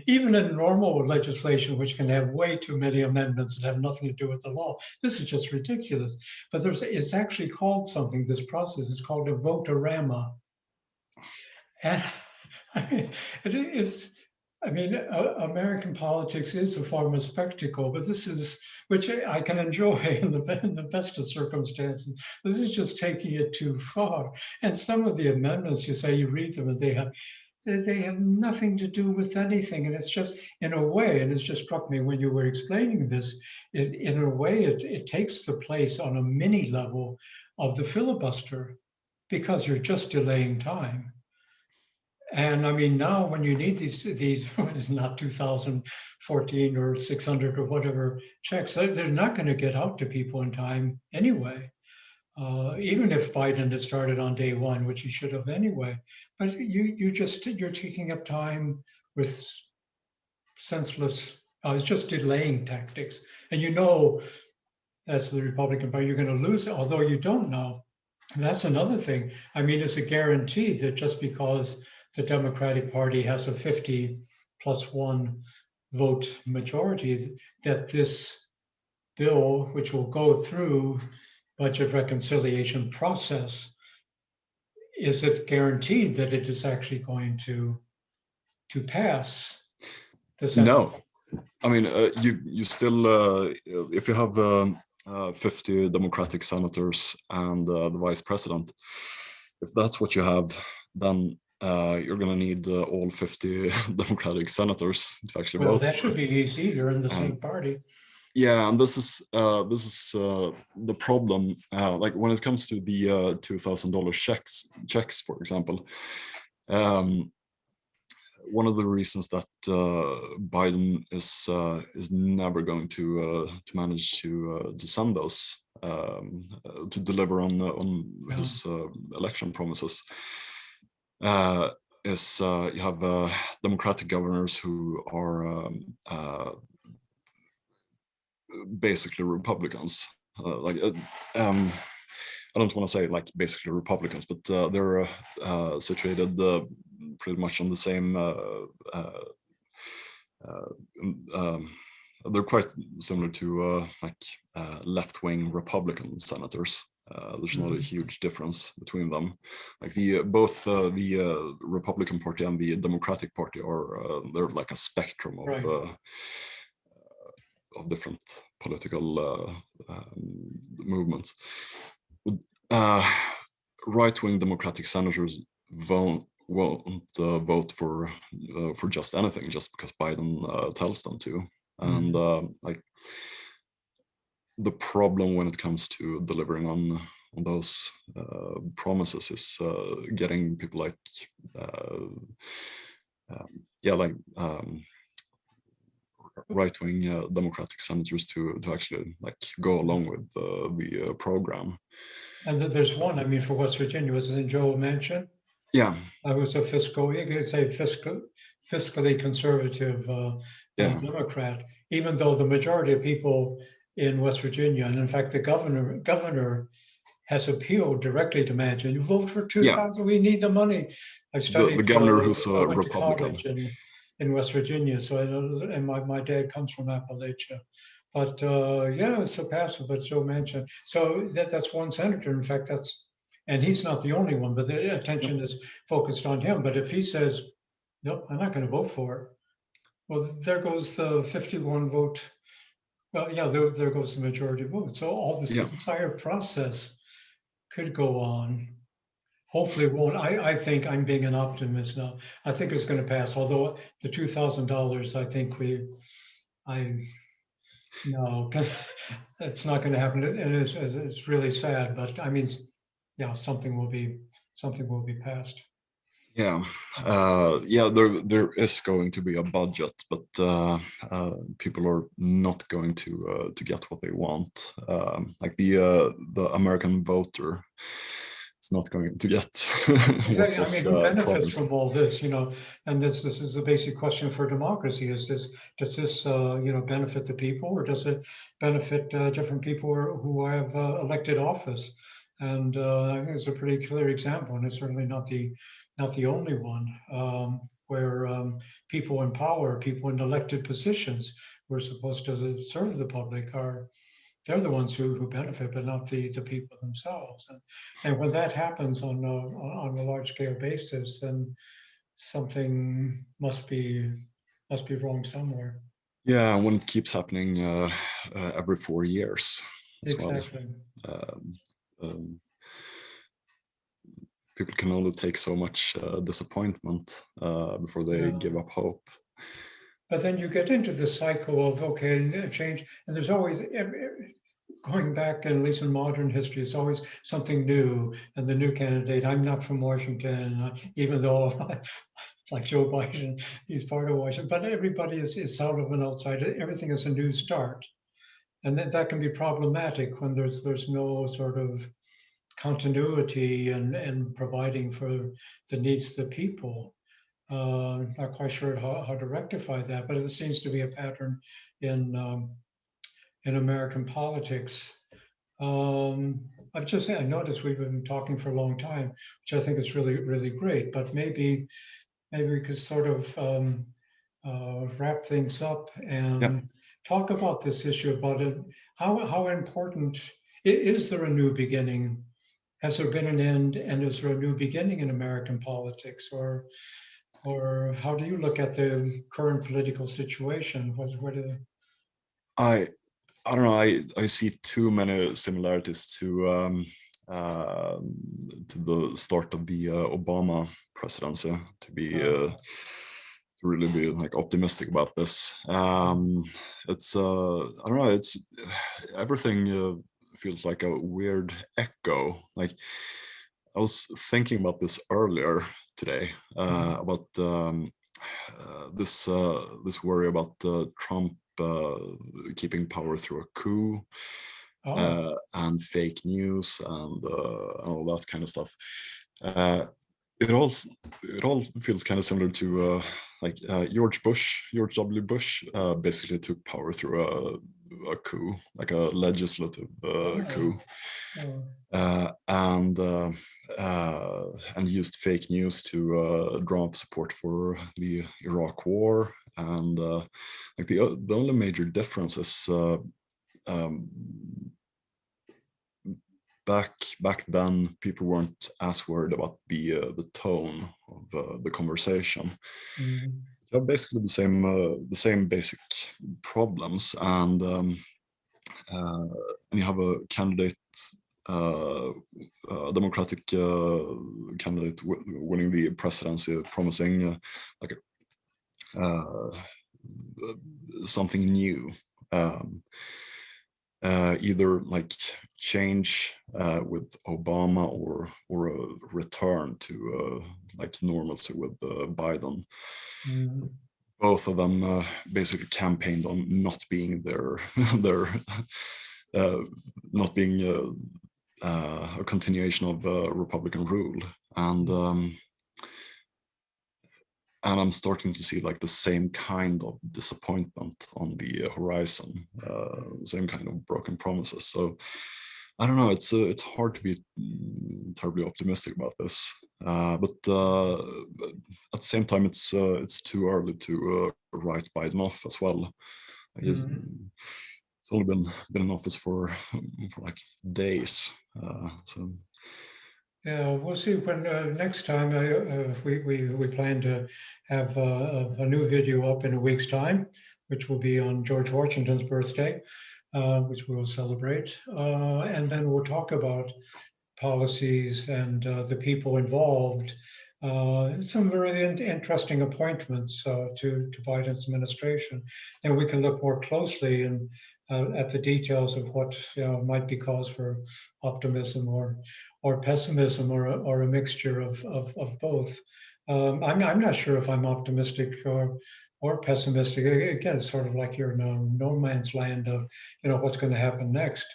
Even in normal legislation, which can have way too many amendments that have nothing to do with the law, this is just ridiculous. But it's actually called something, this process is called a vote-a-rama. And it is, American politics is a form of spectacle, but this is, which I can enjoy in the best of circumstances. This is just taking it too far. And some of the amendments, you read them, and they have nothing to do with anything. And it's just, in a way, and it's just struck me when you were explaining this, in a way, it takes the place on a mini level of the filibuster. because you're just delaying time. And I mean, now when you need these, it's not 2014 or 600 or whatever checks, they're not going to get out to people in time anyway. Even if Biden had started on day one, which he should have anyway. But you're taking up time with senseless, it's just delaying tactics. And you know, as the Republican Party, you're going to lose it, although you don't know. That's another thing. I mean, it's a guarantee that just because the Democratic Party has a 50+1 vote majority, that this bill, which will go through budget reconciliation process, is it guaranteed that it is actually going to pass the Senate? No, I mean, you still, if you have 50 Democratic senators and the vice president, if that's what you have, then you're going to need all 50 Democratic senators to actually Well, vote that for should be it. easy. You're in the same party. Yeah, and this is the problem. Like when it comes to the $2,000 checks, for example. One of the reasons that Biden is never going to manage to send those to deliver on his election promises is you have Democratic governors who are basically Republicans. I don't want to say like basically Republicans, but they're situated pretty much on the same. They're quite similar to left-wing Republican senators. There's not a huge difference between them. Like both the Republican Party and the Democratic Party are they're like a spectrum of different political movements. Right-wing Democratic senators won't vote for just anything just because Biden tells them to. And like the problem when it comes to delivering on those promises is getting people like right-wing Democratic senators to actually like go along with the program. And there's one, I mean, for West Virginia, was it Joe Manchin? Yeah. I was a you could say fiscally conservative Democrat, even though the majority of people in West Virginia, and in fact, the governor has appealed directly to Manchin. You vote for 2,000, we need the money. I studied the governor who's a went Republican. to college in West Virginia, so I know, and my dad comes from Appalachia. But yeah, it's so passive, but Joe Manchin. So that's one senator. In fact, and he's not the only one, but the attention is focused on him. But if he says, nope, I'm not going to vote for it, well, there goes the 51 vote. Well, yeah, there goes the majority vote. So all this entire process could go on. Hopefully it won't. I think I'm being an optimist now. I think it's going to pass. Although the $2,000, I think no, it's not going to happen. And it's really sad, but I mean, yeah, something will be passed. Yeah, there is going to be a budget, but people are not going to get what they want. Like the American voter is not going to get Exactly. what was I mean, who benefits promised. from all this? And this is a basic question for democracy: does this benefit the people, or does it benefit different people who have elected office? And I think it's a pretty clear example, and it's certainly not the only one, where people in power, people in elected positions who are supposed to serve the public they're the ones who benefit, but not the people themselves. And when that happens on a large scale basis, then something must be wrong somewhere. Yeah, when it keeps happening every 4 years as Exactly. well. People can only take so much disappointment before they give up hope. But then you get into the cycle of, okay, change, and there's always, going back, at least in modern history, it's always something new. And the new candidate, I'm not from Washington, even though like Joe Biden, he's part of Washington, but everybody is sort of an outsider. Everything is a new start. And that can be problematic when there's no sort of continuity and providing for the needs of the people. Not quite sure how to rectify that, but it seems to be a pattern in in American politics. I noticed we've been talking for a long time, which I think is really great. But maybe we could sort of wrap things up Yeah. and talk about this issue about it. How important is there a new beginning? Has there been an end, and is there a new beginning in American politics, or how do you look at the current political situation? What I I don't know. I see too many similarities to the start of the Obama presidency to be to really be like optimistic about this. It's I don't know. It's everything feels like a weird echo. Like I was thinking about this earlier today about this worry about Trump keeping power through a coup and fake news and all that kind of stuff. It all it all feels kind of similar to like George W. Bush basically took power through a coup, like a legislative coup, and used fake news to draw up support for the Iraq War. And like the only major difference is um, back then people weren't as worried about the tone of the conversation. You have basically the same basic problems, and you have a candidate, a Democratic candidate winning the presidency, promising like something new. Either like change with Obama or a return to like normalcy with Biden. Both of them basically campaigned on not being their not being a continuation of Republican rule, and I'm starting to see like the same kind of disappointment on the horizon, same kind of broken promises. So I don't know. It's hard to be terribly optimistic about this, but at the same time, it's too early to write Biden off as well. He's only been in office for like days, so. Yeah, we'll see when next time we plan to have a new video up in a week's time, which will be on George Washington's birthday, which we'll celebrate. And then we'll talk about policies and the people involved. Some very interesting appointments to Biden's administration. And we can look more closely and at the details of what might be cause for optimism or pessimism or a mixture of both. I'm not sure if I'm optimistic or pessimistic. Again, it's sort of like you're in no man's land of what's going to happen next.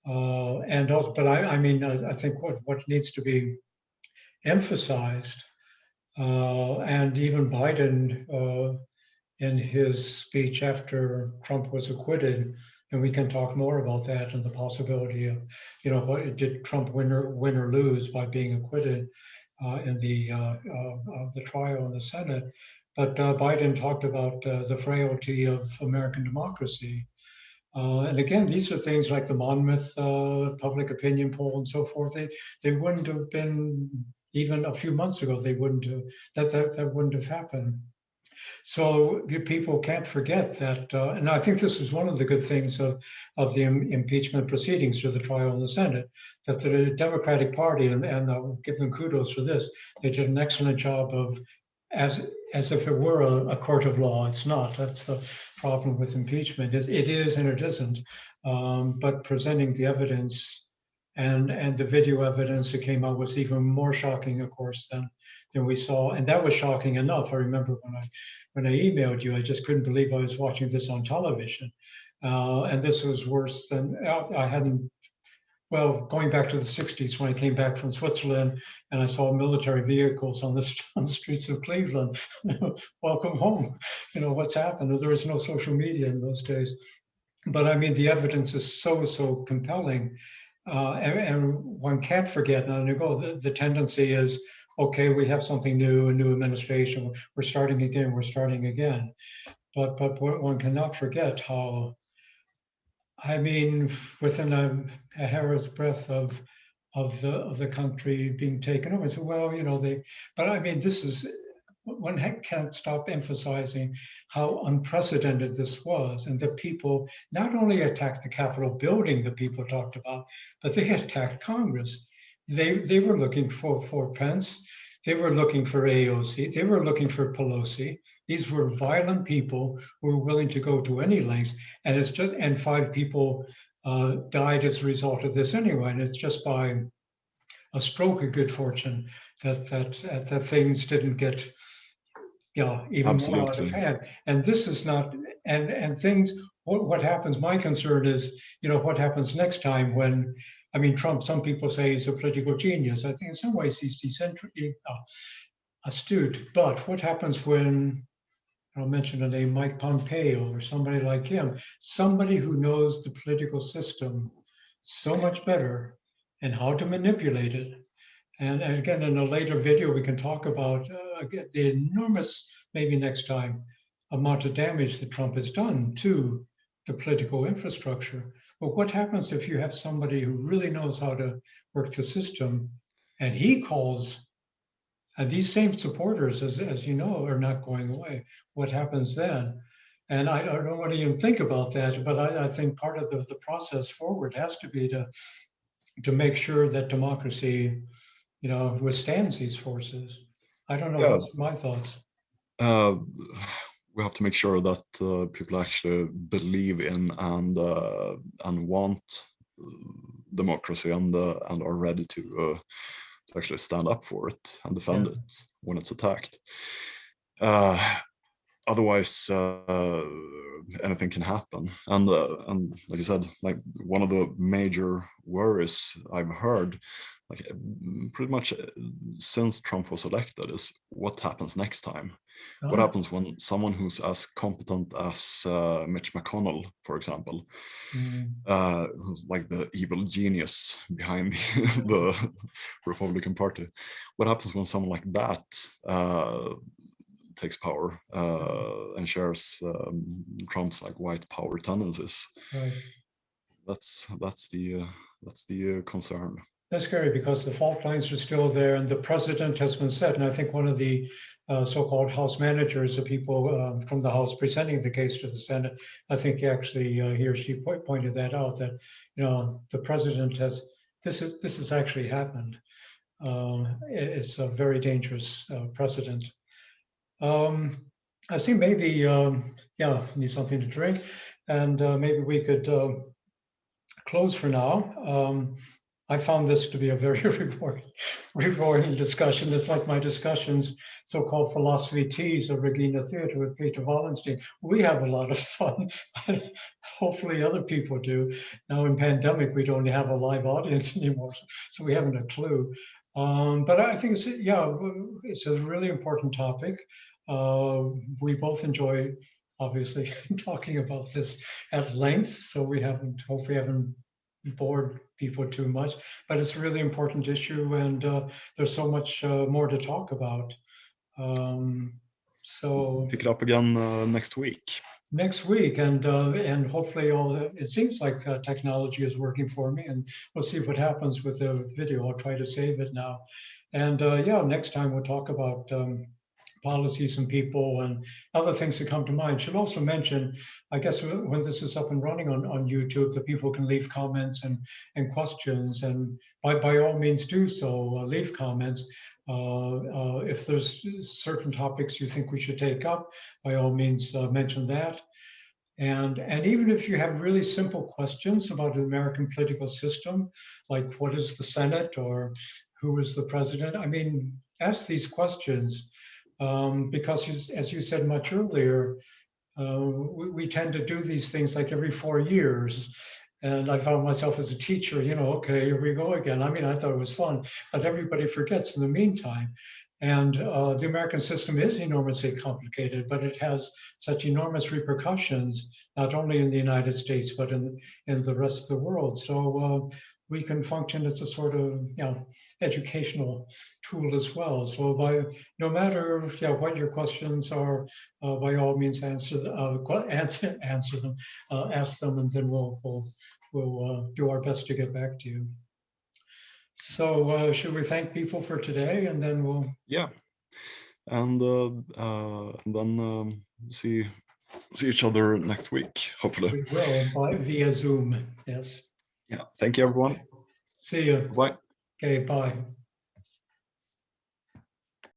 And also, but I mean, I think what needs to be emphasized, and even Biden in his speech after Trump was acquitted, and we can talk more about that and the possibility of, what did Trump win or lose by being acquitted in the trial in the Senate. But Biden talked about the frailty of American democracy. And again, these are things like the Monmouth public opinion poll and so forth. They wouldn't have been, even a few months ago, they wouldn't have, that wouldn't have happened. So people can't forget that, and I think this is one of the good things of the impeachment proceedings through the trial in the Senate, that the Democratic Party, and I'll give them kudos for this, they did an excellent job of as as if it were a court of law. It's not. That's the problem with impeachment. It is and it isn't. But presenting the evidence and the video evidence that came out was even more shocking, of course, than we saw. And that was shocking enough. I remember when I emailed you, I just couldn't believe I was watching this on television. And this was worse than I hadn't. Well, going back to the 60s when I came back from Switzerland and I saw military vehicles on the streets of Cleveland. Welcome home. What's happened? There was no social media in those days. But I mean, the evidence is so compelling. And one can't forget, and I go, the tendency is, okay, we have something new, a new administration, we're starting again. But one cannot forget how, I mean, within a hair's breadth of the country being taken over. So, well, but I mean, one can't stop emphasizing how unprecedented this was, and that people not only attacked the Capitol building that people talked about, but they attacked Congress. They were looking for Pence. They were looking for AOC. They were looking for Pelosi. These were violent people who were willing to go to any lengths, and 5 people died as a result of this anyway. And it's just by a stroke of good fortune that things didn't get even more out of hand. And this is not, and things, what happens, my concern is, what happens next time when, I mean, Trump, some people say he's a political genius. I think in some ways he's astute, but what happens when, I'll mention the name Mike Pompeo or somebody like him, somebody who knows the political system so much better and how to manipulate it. And again, in a later video, we can talk about the enormous, maybe next time, amount of damage that Trump has done to the political infrastructure. But what happens if you have somebody who really knows how to work the system, and he calls, and these same supporters, as you know, are not going away? What happens then? And I don't want to even think about that, but I think part of the process forward has to be to make sure that democracy withstands these forces. I don't know. What's my thoughts? We have to make sure that people actually believe in and want democracy and are ready to actually stand up for it and defend it when it's attacked. Otherwise, anything can happen. And like you said, like one of the major worries I've heard, like pretty much since Trump was elected, is what happens next time. What happens when someone who's as competent as Mitch McConnell, for example, who's like the evil genius behind the Republican Party, what happens when someone like that takes power and shares Trump's like white power tendencies? Right. That's the concern. That's scary because the fault lines are still there, and the president has been set. And I think one of the so-called House managers, the people from the House presenting the case to the Senate, I think actually he or she pointed that out, that the president has, this has actually happened. It's a very dangerous precedent. I see maybe need something to drink, and maybe we could close for now. I found this to be a very rewarding discussion. It's like my discussions, so-called philosophy teas at Regina Theatre with Peter Wallenstein. We have a lot of fun. Hopefully other people do. Now in pandemic, we don't have a live audience anymore, so we haven't a clue. But I think it's a really important topic. We both enjoy, obviously, talking about this at length, so hopefully haven't bored people too much, but it's a really important issue, and there's so much more to talk about. So pick it up again next week. And hopefully it seems like technology is working for me, and we'll see what happens with the video. I'll try to save it now. And next time we'll talk about policies and people and other things that come to mind. Should also mention, I guess when this is up and running on YouTube, that people can leave comments and questions, and by all means do so, leave comments. If there's certain topics you think we should take up, by all means mention that. And even if you have really simple questions about the American political system, like what is the Senate or who is the president? I mean, ask these questions because as you said much earlier, we tend to do these things like every 4 years. And I found myself as a teacher, okay, here we go again. I mean, I thought it was fun, but everybody forgets in the meantime. And the American system is enormously complicated, but it has such enormous repercussions, not only in the United States, but in the rest of the world. So we can function as a sort of educational tool as well. So no matter what your questions are, by all means answer them, ask them, and then we'll do our best to get back to you. So should we thank people for today, and then we'll and then see each other next week, hopefully. We will via Zoom. Yes. Yeah. Thank you, everyone. See you. Bye. Okay. Bye.